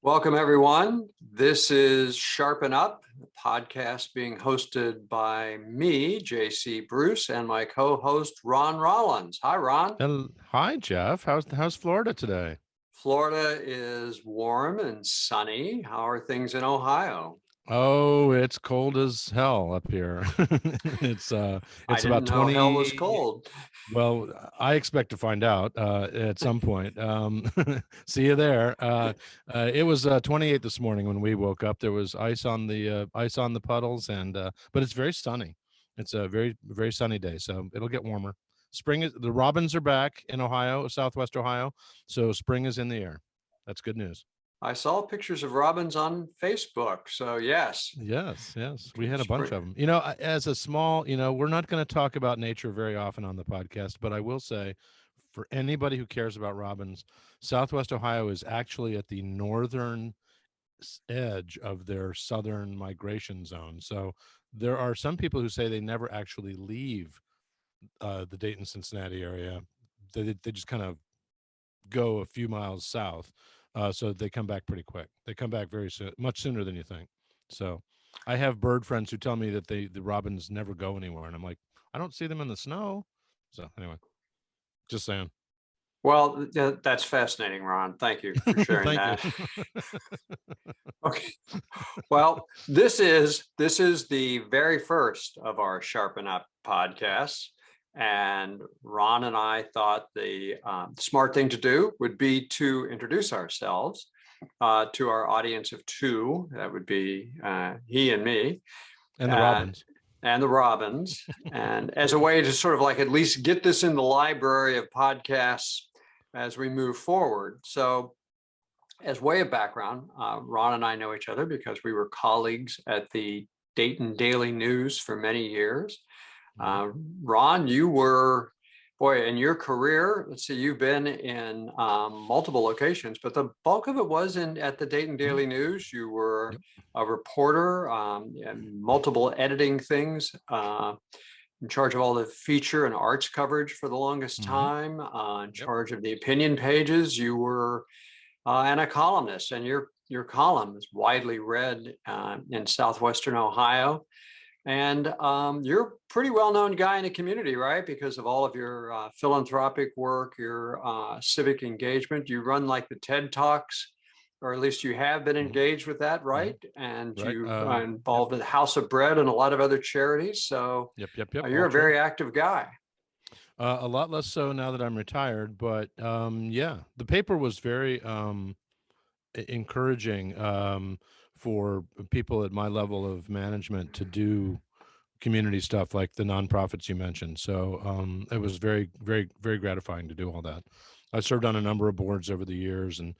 Welcome, everyone. This is Sharpen Up, a podcast being hosted by me, JC Bruce, and my co-host, Ron Rollins. Hi, Ron. Hi, Jeff. How's Florida today? Florida is warm and sunny. How are things in Ohio? Oh, it's cold as hell up here. It's I it's didn't about know hell was 20. cold. Well, I expect to find out at some point. See you there. It was 28 this morning when we woke up. There was ice on the puddles, and but it's very sunny. It's a very sunny day, so it'll get warmer. The robins are back in Ohio, Southwest Ohio, so spring is in the air. That's good news. I saw pictures of robins on Facebook, so yes. Yes. We had a bunch Spring. of them. As a small, we're not going to talk about nature very often on the podcast, but I will say for anybody who cares about robins, Southwest Ohio is actually at the northern edge of their southern migration zone. So there are some people who say they never actually leave the Dayton, Cincinnati area. They just kind of go a few miles south. So they come back pretty quick. They come back very soon, much sooner than you think. So I have bird friends who tell me that the robins never go anywhere, and I'm like, I don't see them in the snow. So anyway, just saying. Well, that's fascinating, Ron. Thank you for sharing Thank you. that. Okay. Well, this is the very first of our Sharpen Up podcasts. And Ron and I thought the smart thing to do would be to introduce ourselves to our audience of two. That would be he and me. And the robins. And the robins. And as a way to sort of like at least get this in the library of podcasts as we move forward. So as way of background, Ron and I know each other because we were colleagues at the Dayton Daily News for many years. Ron, you were, boy, in your career, let's see, you've been in multiple locations, but the bulk of it was at the Dayton Daily News. You were a reporter, and multiple editing things, in charge of all the feature and arts coverage for the longest time, in charge of the opinion pages. You were and a columnist, and your column is widely read in Southwestern Ohio. And you're a pretty well-known guy in the community, right? Because of all of your philanthropic work, your civic engagement. You run like the TED Talks, or at least you have been engaged with that, right? And Right. you've involved in the House of Bread and a lot of other charities. So Yep. you're a very active guy. A lot less so now that I'm retired, but yeah, the paper was very encouraging for people at my level of management to do community stuff like the nonprofits you mentioned. So it was very gratifying to do all that. I served on a number of boards over the years and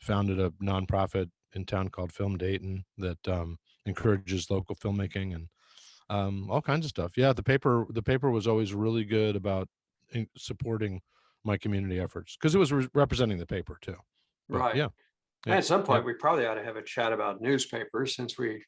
founded a nonprofit in town called Film Dayton that encourages local filmmaking and all kinds of stuff. Yeah, the paper was always really good about supporting my community efforts because it was representing the paper too. But Right. yeah. And at some point, we probably ought to have a chat about newspapers since we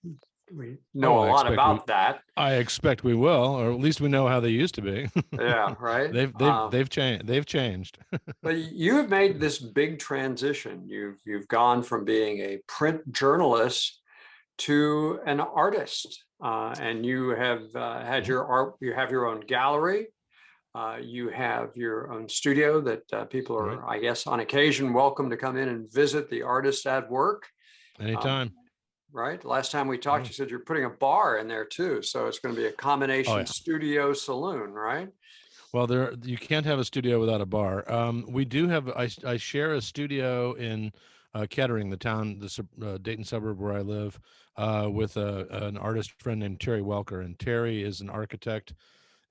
know a lot about that. I expect we will, or at least we know how they used to be. Yeah, right. They've changed. They've changed. But you have made this big transition. You've gone from being a print journalist to an artist, and you have had your art. You have your own gallery. You have your own studio that people are, I guess, on occasion welcome to come in and visit the artist at work. Anytime. Right. Last time we talked, you said you're putting a bar in there too. So it's going to be a combination studio saloon, right? Well, you can't have a studio without a bar. We do have. I share a studio in Kettering, the town, the Dayton suburb where I live, with an artist friend named Terry Welker, and Terry is an architect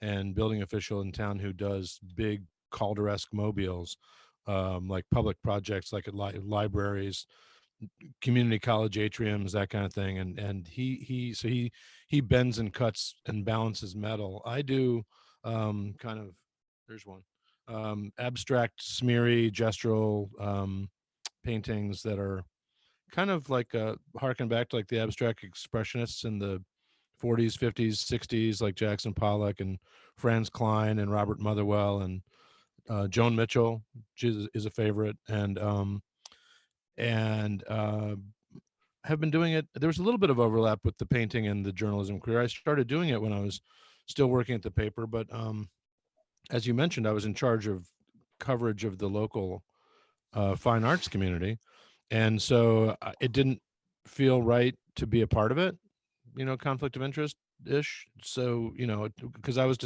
and building official in town who does big Calder-esque mobiles, like public projects, like at libraries, community college atriums, that kind of thing. And he bends and cuts and balances metal. I do kind of, there's one, abstract, smeary, gestural paintings that are kind of like harken back to like the abstract expressionists in the 40s, 50s, 60s, like Jackson Pollock and Franz Klein and Robert Motherwell and Joan Mitchell, which is a favorite. And and have been doing it. There was a little bit of overlap with the painting and the journalism career. I started doing it when I was still working at the paper, but as you mentioned, I was in charge of coverage of the local fine arts community, and so it didn't feel right to be a part of it. Conflict of interest ish. So because I was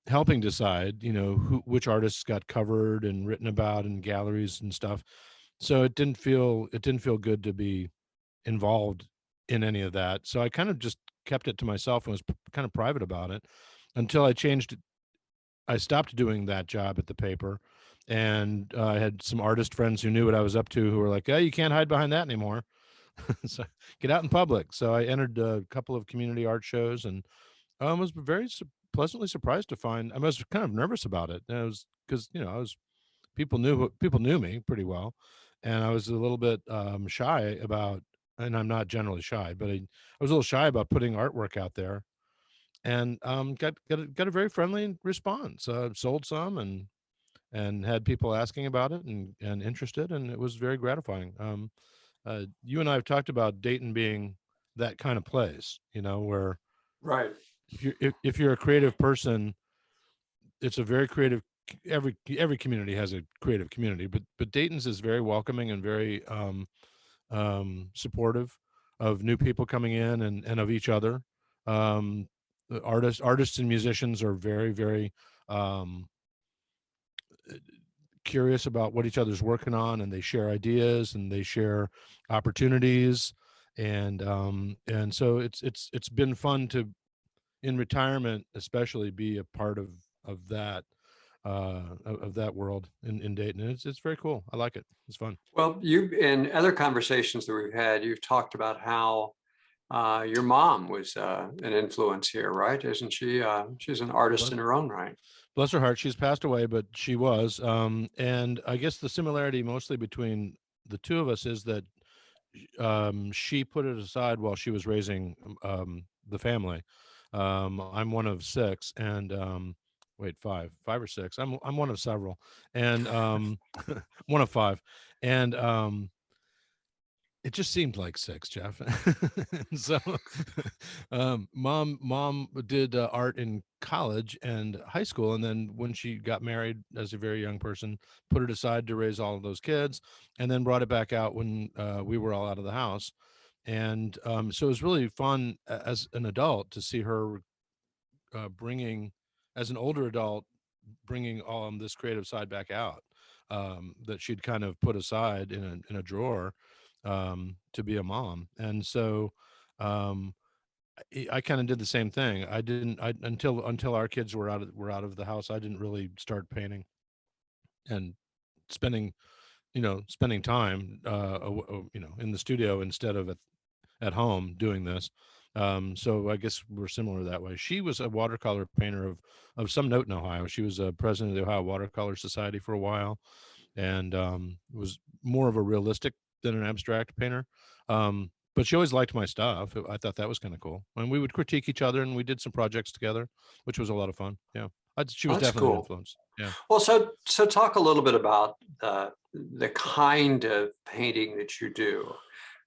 helping decide, which artists got covered and written about in galleries and stuff. So it didn't feel good to be involved in any of that. So I kind of just kept it to myself and was kind of private about it until I stopped doing that job at the paper. And I had some artist friends who knew what I was up to who were like, "Oh, you can't hide behind that anymore." So get out in public. So I entered a couple of community art shows and was very pleasantly surprised to find. I was kind of nervous about it. And it was because people knew me pretty well, and I was a little bit shy about. And I'm not generally shy, but I was a little shy about putting artwork out there, and got a very friendly response. Sold some and had people asking about it and interested, and it was very gratifying. You and I have talked about Dayton being that kind of place, where Right. if you're a creative person, it's a very creative. Every community has a creative community, but Dayton's is very welcoming and very supportive of new people coming in and of each other. The artists and musicians are very, very um, curious about what each other's working on, and they share ideas and they share opportunities, and so it's been fun to, in retirement especially, be a part of that of that world in Dayton. And it's very cool. I like it. It's fun. Well, you in other conversations that we've had, you've talked about how your mom was an influence here, right? Isn't she? She's an artist in her own right. Bless her heart, she's passed away, but she was. And I guess the similarity mostly between the two of us is that she put it aside while she was raising the family. I'm one of six, and wait, five or six. I'm one of several, and one of five, and it just seemed like six, Jeff. And so, mom did art in college and high school, and then when she got married as a very young person, put it aside to raise all of those kids, and then brought it back out when we were all out of the house. And so it was really fun as an adult to see her bringing, as an older adult, bringing this creative side back out, that she'd kind of put aside in a drawer, to be a mom. And so um, I kind of did the same thing. I didn't until our kids were out of the house. I didn't really start painting and spending spending time in the studio instead of at home doing this. So I guess we're similar that way. She was a watercolor painter of some note in Ohio. She was a president of the Ohio Watercolor Society for a while, and was more of a realistic than an abstract painter. But she always liked my stuff. I thought that was kind of cool, and we would critique each other, and we did some projects together, which was a lot of fun. Yeah, she was That's definitely an cool. influence. Yeah. Well, so talk a little bit about the kind of painting that you do.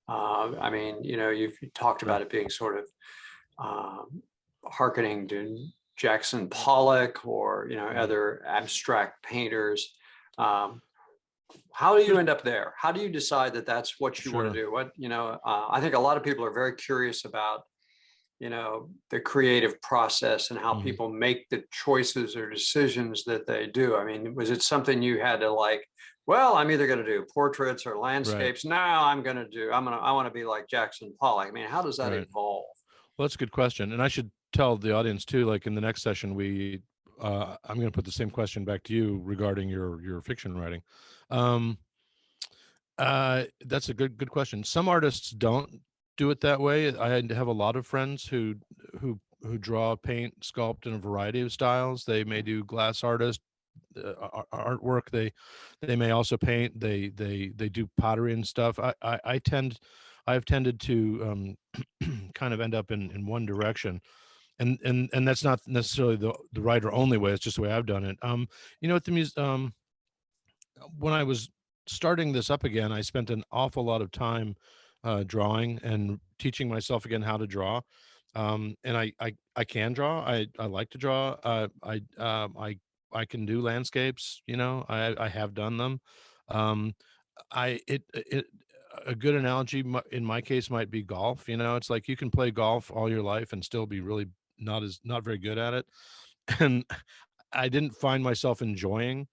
I mean, you've talked Sure. about it being sort of hearkening to Jackson Pollock or other abstract painters. Um, how do you end up there? How do you decide that that's what you want to Sure. do? I think a lot of people are very curious about the creative process and how Mhm. people make the choices or decisions that they do. I mean, was it something you had to like, well, I'm either going to do portraits or Right. landscapes. Now I want to be like Jackson Pollock. I mean, how does that Right. evolve? Well, that's a good question, and I should tell the audience too. Like in the next session, I'm going to put the same question back to you regarding your fiction writing. Um, that's a good question. Some artists don't do it that way. I have a lot of friends who draw, paint, sculpt in a variety of styles. They may do glass artist artwork. They may also paint. They do pottery and stuff. I've tended to kind of end up in one direction, and that's not necessarily the right or only way. It's just the way I've done it. At the when I was starting this up again, I spent an awful lot of time drawing and teaching myself again how to draw. And I can draw. I like to draw. I can do landscapes. I have done them. Um, I it a good analogy in my case might be golf. It's like you can play golf all your life and still be really not very good at it. And I didn't find myself enjoying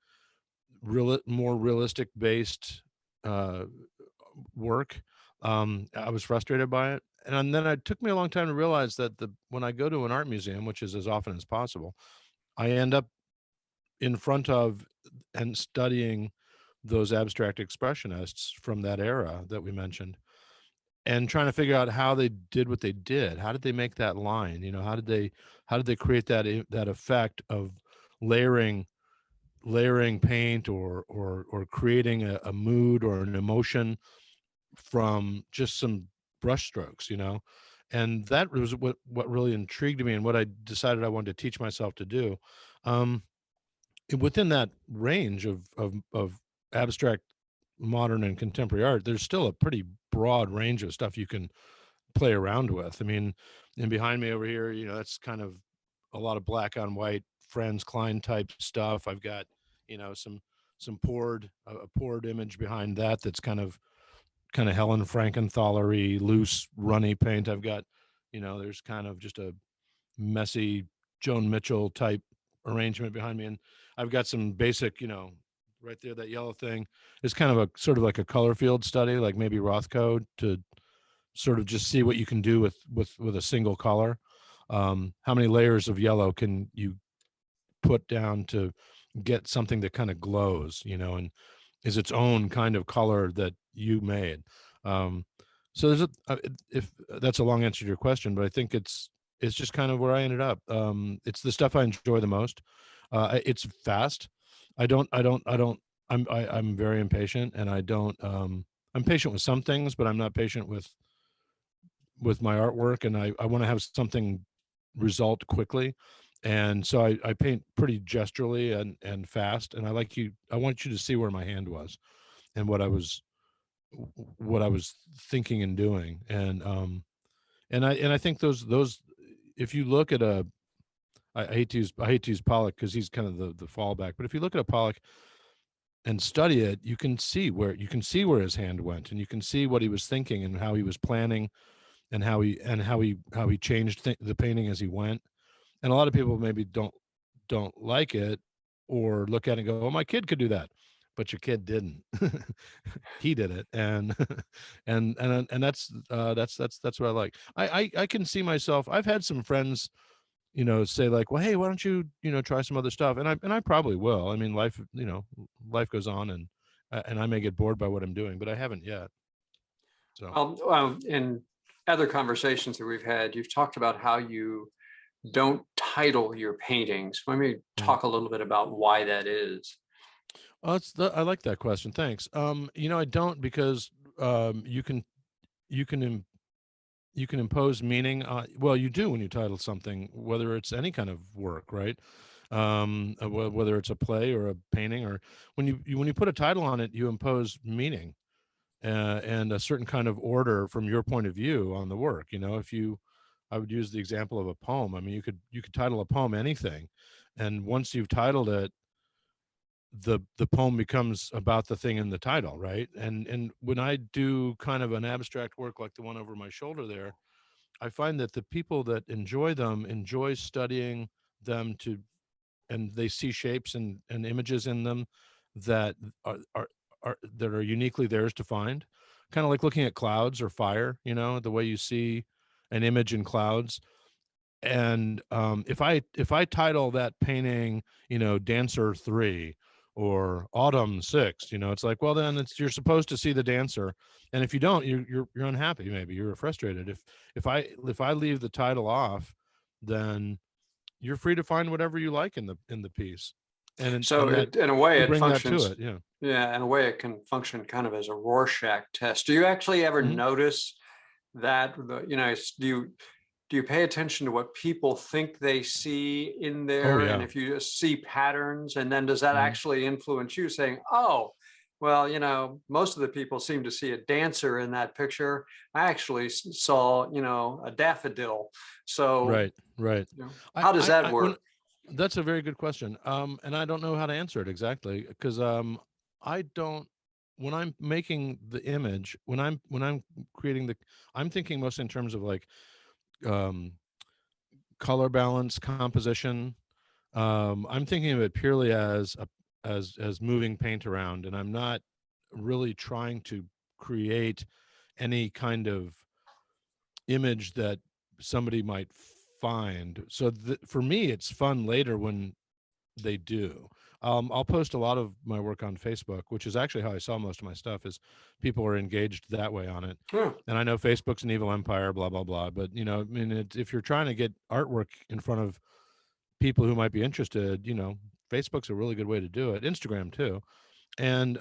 more realistic based uh, work. I was frustrated by it. And then it took me a long time to realize that when I go to an art museum, which is as often as possible, I end up in front of and studying those abstract expressionists from that era that we mentioned, and trying to figure out how they did what they did. How did they make that line? How did they create that effect of layering paint or creating a mood or an emotion from just some brush strokes, and that was what really intrigued me and what I decided I wanted to teach myself to do. um Within that range of abstract, modern, and contemporary art, there's still a pretty broad range of stuff you can play around with. I mean, and behind me over here, that's kind of a lot of black on white Franz Klein type stuff. I've got, some poured a poured image behind that that's kind of Helen Frankenthaler-y, loose, runny paint. I've got, there's kind of just a messy Joan Mitchell type arrangement behind me, and I've got some basic, right there, that yellow thing is kind of a sort of like a color field study, like maybe Rothko, to sort of just see what you can do with a single color. How many layers of yellow can you put down to get something that kind of glows, and is its own kind of color that you made. Um, so if that's a long answer to your question, but I think it's just kind of where I ended up. It's the stuff I enjoy the most. It's fast. I'm very impatient, and I don't. I'm patient with some things, but I'm not patient with my artwork, and I want to have something result quickly. And so I paint pretty gesturally and fast, and I want you to see where my hand was and what I was thinking and doing. And I think those if you look at I hate to use Pollock because he's kind of the fallback, but if you look at a Pollock and study it, you can see where his hand went, and you can see what he was thinking and how he was planning, and how he changed the painting as he went. And a lot of people maybe don't like it, or look at it and go, "Oh, my kid could do that," but your kid didn't. He did it, and and that's what I like. I can see myself. I've had some friends, say like, "Well, hey, why don't you try some other stuff?" And I probably will. I mean, life goes on, and I may get bored by what I'm doing, but I haven't yet. So. In other conversations that we've had, you've talked about how you don't title your paintings. Let me Mm. talk a little bit about why that is. Oh, I like that question. Thanks. I don't, because you can you can impose meaning. Well, you do when you title something, whether it's any kind of work, right? Whether it's a play or a painting, or when you put a title on it, you impose meaning, and a certain kind of order from your point of view on the work. I would use the example of a poem. I mean, you could title a poem anything, and once you've titled it, the poem becomes about the thing in the title, right? And when I do kind of an abstract work like the one over my shoulder there, I find that the people that enjoy them enjoy studying them, and they see shapes and images in them that are uniquely theirs to find. Kind of like looking at clouds or fire, the way you see an image in clouds. And if I title that painting, Dancer 3 or Autumn 6, it's like, well, then you're supposed to see the dancer, and if you don't, you're unhappy, maybe you're frustrated. If I leave the title off, then you're free to find whatever you like in the piece, So and that in a way, you it bring that to functions. it. Yeah. Yeah, in a way, it can function kind of as a Rorschach test. Do you actually ever Hmm. notice that? Do you pay attention to what people think they see in Oh there? And yeah. if you see patterns, and then does that Hmm. actually influence you saying, "Oh, well, most of the people seem to see a dancer in that picture. I actually saw, a daffodil. So, Right, right. how does that When work? that's a very good question. And I don't know how to answer it exactly because I don't. When I'm making the image, when I'm creating I'm thinking mostly in terms of like um, color balance, composition. I'm thinking of it purely as as moving paint around, and I'm not really trying to create any kind of image that somebody might find. So for me, it's fun later when they do. I'll post a lot of my work on Facebook, which is actually how I saw most of my stuff. Is people are engaged that way on it. Hmm. And I know Facebook's an evil empire, blah blah blah. But I mean, if you're trying to get artwork in front of people who might be interested, Facebook's a really good way to do it. Instagram too. And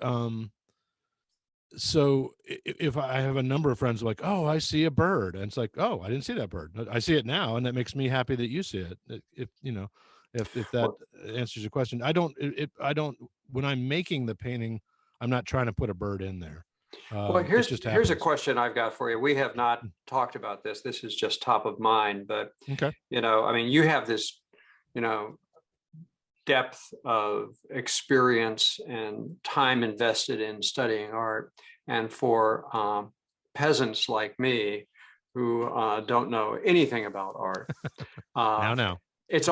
so if I have a number of friends like, oh, I see a bird, and it's like, oh, I didn't see that bird. I see it now, and that makes me happy that you see it. If if that Well, answers your question, I don't when I'm making the painting, I'm not trying to put a bird in there. well, It here's just here's a happens. question I've got for you. We have not talked about this. This is just top of mind, but Okay. I mean, you have this, you know, depth of experience and time invested in studying art. And for peasants like me who don't know anything about art, uh, Now. it's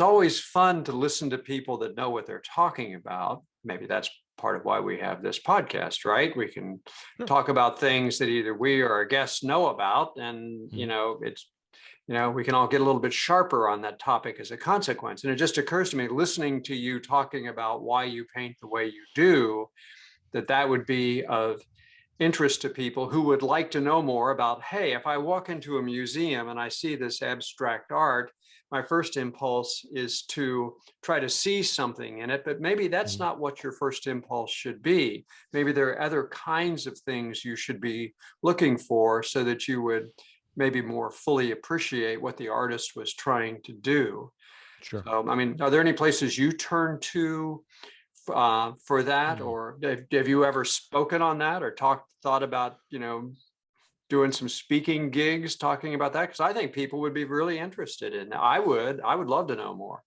always fun to listen to people that know what they're talking about. Maybe that's part of why we have this podcast, right? We can Sure. talk about things that either we or our guests know about, and Mhm. we can all get a little bit sharper on that topic as a consequence. And it just occurs to me, listening to you talking about why you paint the way you do, that would be of interest to people who would like to know more about, hey, if I walk into a museum and I see this abstract art, my first impulse is to try to see something in it, but maybe that's Mhm. not what your first impulse should be. Maybe there are other kinds of things you should be looking for so that you would maybe more fully appreciate what the artist was trying to do. Sure. So, I mean, are there any places you turn to for that, Hmm. or have you ever spoken on that, or thought about doing some speaking gigs talking about that? Because I think people would be really interested in that. I would love to know more.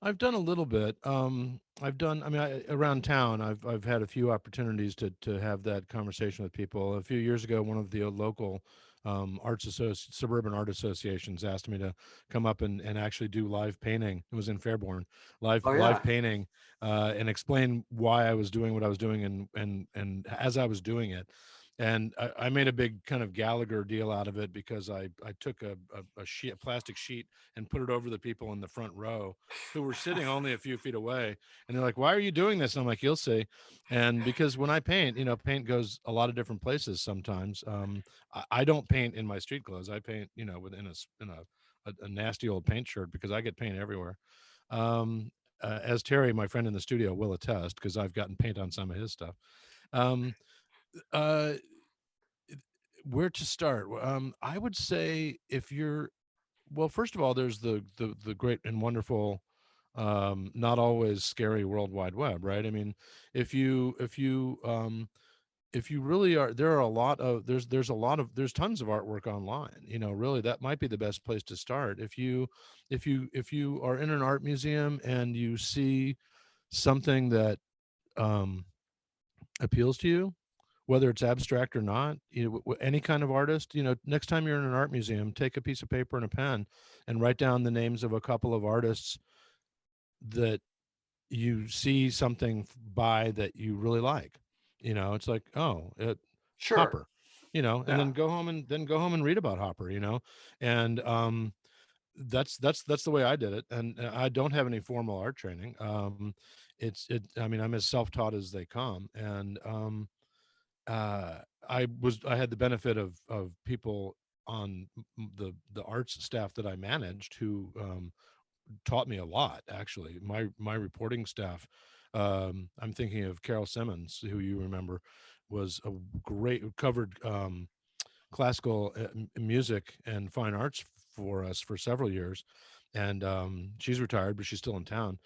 I've done a little bit. I've done. I mean, around town, I've had a few opportunities to have that conversation with people. A few years ago, one of the local suburban art associations asked me to come up and actually do live painting. It was in Fairborn, Oh live yeah. painting, and explain why I was doing what I was doing and as I was doing it. And I made a big kind of Gallagher deal out of it because I took a plastic sheet, and put it over the people in the front row who were sitting only a few feet away. And they're like, why are you doing this? And I'm like, you'll see. And because when I paint, paint goes a lot of different places sometimes. I don't paint in my street clothes. I paint, within a nasty old paint shirt because I get paint everywhere. Um, as Terry, my friend in the studio, will attest, because I've gotten paint on some of his stuff. Um, uh, where to start? I would say if you're well, first of all, there's the great and wonderful, not always scary World Wide Web, right? I mean, if you if you really are, there are a lot of there's tons of artwork online. Really, that might be the best place to start. If you are in an art museum and you see something that um, appeals to you, whether it's abstract or not, any kind of artist, next time you're in an art museum, take a piece of paper and a pen and write down the names of a couple of artists that you see something by that you really like. It's like, oh, Sure. Hopper, and Yeah. then go home and read about Hopper, and that's the way I did it. And I don't have any formal art training. I mean, I'm as self-taught as they come. And uh, I had the benefit of people on the arts staff that I managed who taught me a lot. Actually, my reporting staff. I'm thinking of Carol Simmons, who you remember, was a great covered classical music and fine arts for us for several years, and she's retired, but she's still in town.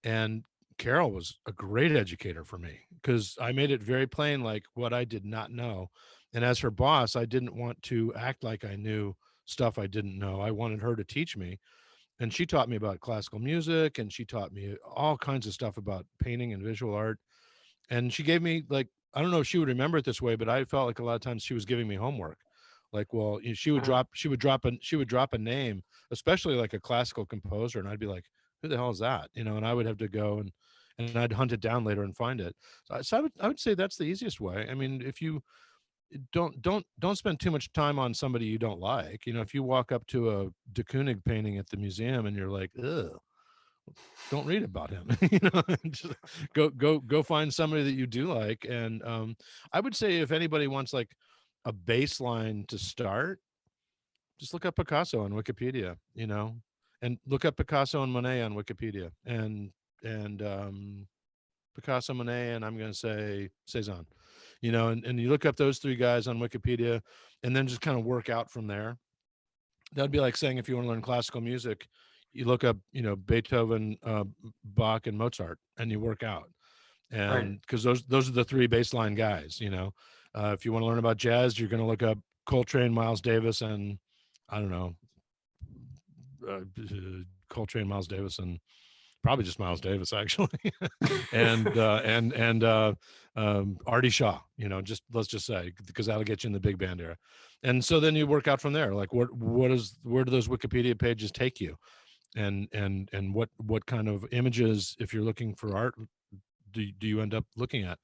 And Carol was a great educator for me because I made it very plain, like what I did not know. And as her boss, I didn't want to act like I knew stuff I didn't know. I wanted her to teach me. And she taught me about classical music, and she taught me all kinds of stuff about painting and visual art. And she gave me, like, I don't know if she would remember it this way, but I felt like a lot of times she was giving me homework. Like, well, she would drop a name, especially like a classical composer, and I'd be like, who the hell is that? And I would have to go and I'd hunt it down later and find it. So I would say that's the easiest way. I mean, if you don't spend too much time on somebody you don't like. If you walk up to a de Kooning painting at the museum and you're like, ugh, don't read about him. Just go find somebody that you do like. And I would say if anybody wants like a baseline to start, just look up Picasso on Wikipedia, and look up Picasso and Monet on Wikipedia, and Picasso, Monet, and I'm going to say Cezanne, and you look up those three guys on Wikipedia, and then just kind of work out from there. That'd be like saying if you want to learn classical music, you look up, Beethoven, Bach, and Mozart, and you work out. Right. And because those are the three baseline guys. If you want to learn about jazz, you're going to look up Coltrane, Miles Davis, and I don't know, Coltrane, Miles Davis, and probably just Miles Davis actually, and Artie Shaw. Just let's just say, because that'll get you in the big band era. And so then you work out from there. Like where do those Wikipedia pages take you, and what kind of images, if you're looking for art, do you end up looking at?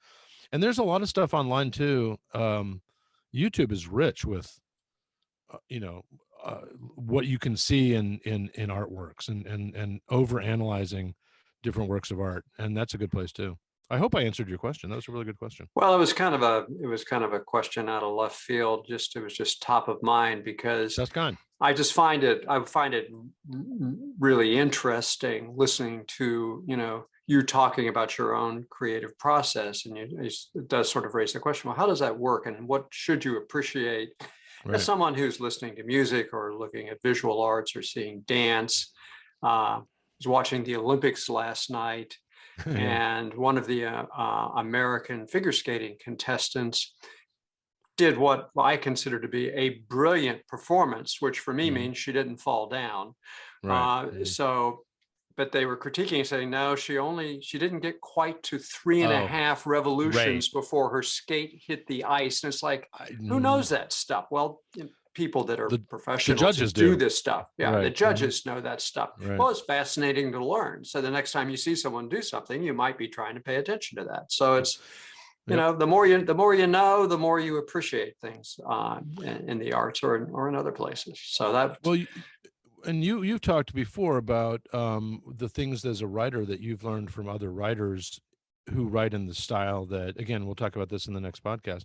And there's a lot of stuff online too. YouTube is rich with what you can see in artworks, and over analyzing different works of art, and that's a good place too. I hope I answered your question. That was a really good question. Well, it was kind of a question out of left field. It was just top of mind because That's kind. I find it really interesting listening to, you talking about your own creative process, and it does sort of raise the question, well, how does that work, and what should you appreciate Right. as someone who's listening to music or looking at visual arts or seeing dance? I was watching the Olympics last night, Yeah. and one of the American figure skating contestants did what I consider to be a brilliant performance, which for me means she didn't fall down. Right. But they were critiquing and saying, no, she didn't get quite to 3.5 revolutions before her skate hit the ice. And it's like, who knows that stuff? Well, people that are professionals the judges do this stuff. Yeah, right. The judges know that stuff. Right. Well, it's fascinating to learn. So the next time you see someone do something, you might be trying to pay attention to that. So it's, the more you know, the more you appreciate things in the arts or in other places. So that. Well, and you've talked before about the things as a writer that you've learned from other writers who write in the style that, again, we'll talk about this in the next podcast.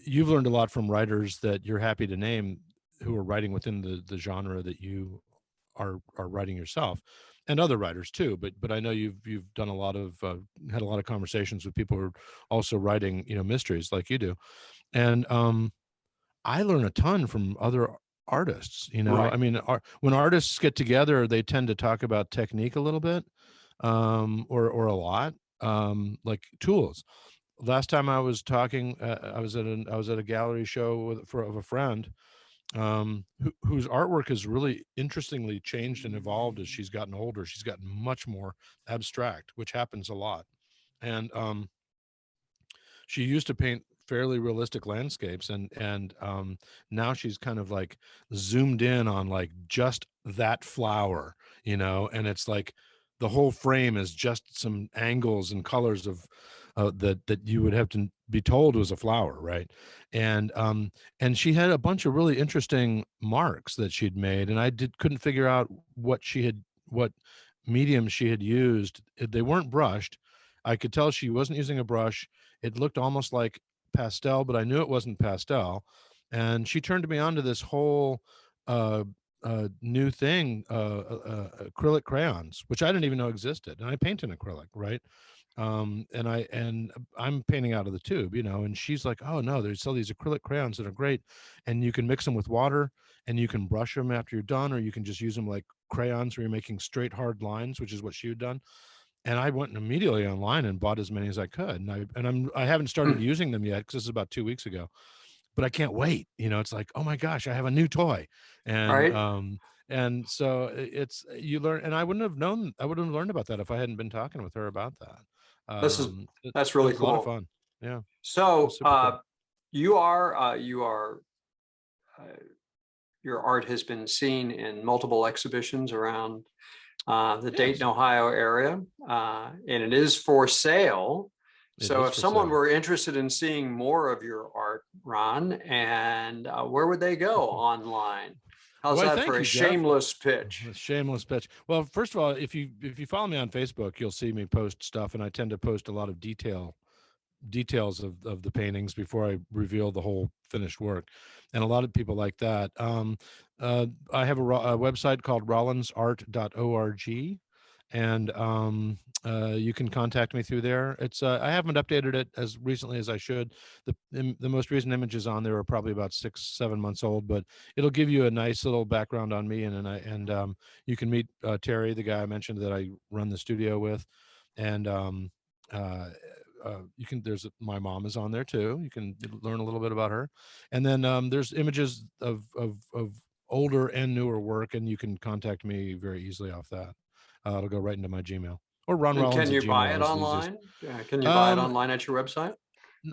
You've learned a lot from writers that you're happy to name who are writing within the genre that you are writing yourself, and other writers too. But I know you've done a lot of had a lot of conversations with people who are also writing mysteries like you do, and I learn a ton from other artists. Right. I mean, when artists get together, they tend to talk about technique a little bit, or a lot, like tools. Last time I was talking, I was at a gallery show of a friend, whose artwork has really interestingly changed and evolved as she's gotten older. She's gotten much more abstract, which happens a lot. And she used to paint fairly realistic landscapes, and now she's kind of like zoomed in on like just that flower, and it's like the whole frame is just some angles and colors of that you would have to be told was a flower, right? And she had a bunch of really interesting marks that she'd made, and I couldn't figure out what medium she had used. They weren't brushed. I could tell she wasn't using a brush. It looked almost like pastel, but I knew it wasn't pastel. And she turned me on to this whole new thing, acrylic crayons, which I didn't even know existed. And I paint in acrylic, right? And I'm painting out of the tube, and she's like, oh no, there's all these acrylic crayons that are great, and you can mix them with water, and you can brush them after you're done, or you can just use them like crayons where you're making straight hard lines, which is what she had done. And I went immediately online and bought as many as I could. And I haven't started using them yet because this is about 2 weeks ago, but I can't wait. It's like, oh my gosh, I have a new toy. And, Right. and so you learn, and I wouldn't have learned about that if I hadn't been talking with her about that. This is, It, that's it really was a lot of cool. fun. Yeah. It was So super cool. uh, your art has been seen in multiple exhibitions around the Yes, Dayton, Ohio area, and it is for sale. it So is if for someone sale. were interested in seeing more of your art, Ron, and where would they go online? How's Why, that for thank a you, Jeff. shameless pitch? A shameless pitch. Well, first of all, if you follow me on Facebook, you'll see me post stuff, and I tend to post a lot of details of the paintings before I reveal the whole finished work, and a lot of people like that. I have a website called rollinsart.org, and you can contact me through there. I haven't updated it as recently as I should. The most recent images on there are probably about 6-7 months old, but it'll give you a nice little background on me, and you can meet Terry, the guy I mentioned that I run the studio with, and uh, you can my mom is on there too. You can learn a little bit about her, and then there's images of older and newer work, and you can contact me very easily off that. It'll go right into my Gmail, or Ron And Rollins can at you buy Gmail it is the easiest. online? Can you buy it Um, online at your website?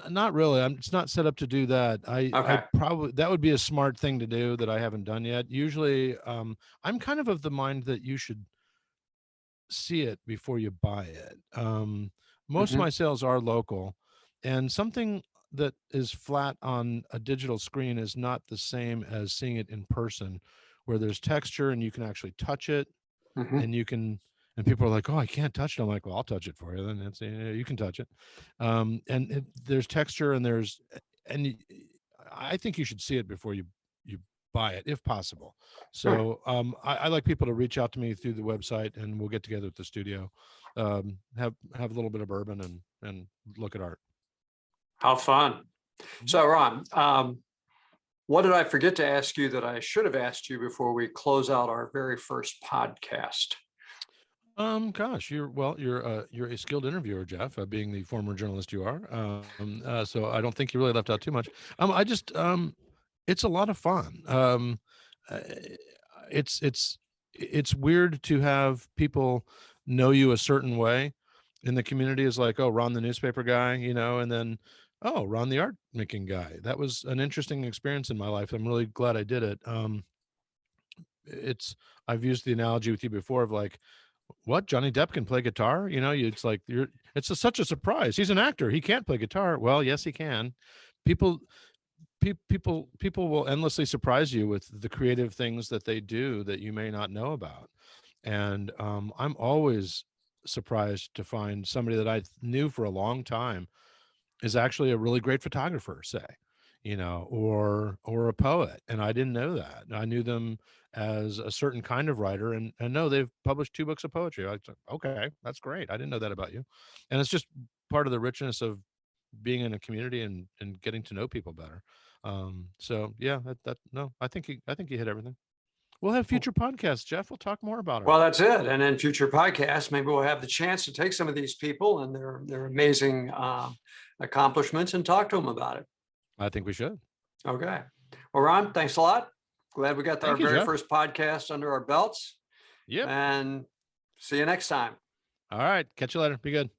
Not really. It's not set up to do that. I Okay. probably, that would be a smart thing to do that I haven't done yet. Usually, I'm kind of the mind that you should see it before you buy it. Most of Hmm. my sales are local, and something that is flat on a digital screen is not the same as seeing it in person, where there's texture and you can actually touch it, Hmm. and and people are like, "Oh, I can't touch it." I'm like, "Well, I'll touch it for you." Then you can touch it, there's texture and I think you should see it before you buy it, if possible. So I like people to reach out to me through the website, and we'll get together at the studio, have a little bit of bourbon and look at art. How fun. Mhm. So Ron, what did I forget to ask you that I should have asked you before we close out our very first podcast? Gosh, you're a skilled interviewer, Jeff, being the former journalist you are. So I don't think you really left out too much. I just it's a lot of fun. Uh, it's it's it's weird to have people know you a certain way in the community, is like, oh, Ron the newspaper guy, and then, oh, Ron the art making guy. That was an interesting experience in my life. I'm really glad I did it. It's I've used the analogy with you before of like, what, Johnny Depp can play guitar? It's like such a surprise. He's an actor. He can't play guitar. Well, yes, he can. People people will endlessly surprise you with the creative things that they do that you may not know about. And I'm always surprised to find somebody that I knew for a long time is actually a really great photographer, say, or a poet, and I didn't know that. I knew them as a certain kind of writer, and no, they've published 2 books of poetry. I was like, okay, that's great. I didn't know that about you. And it's just part of the richness of being in a community and getting to know people better. So yeah, that no, I think you hit everything. We'll have future podcasts, Jeff. We'll talk more about Well, art. that's it. And in future podcasts, maybe we'll have the chance to take some of these people and their amazing accomplishments and talk to them about it. I think we should. Okay. Well, Ron, thanks a lot. Glad we got our Thank you, very Jeff. first podcast under our belts. Yep. And see you next time. All right. Catch you later. Be good.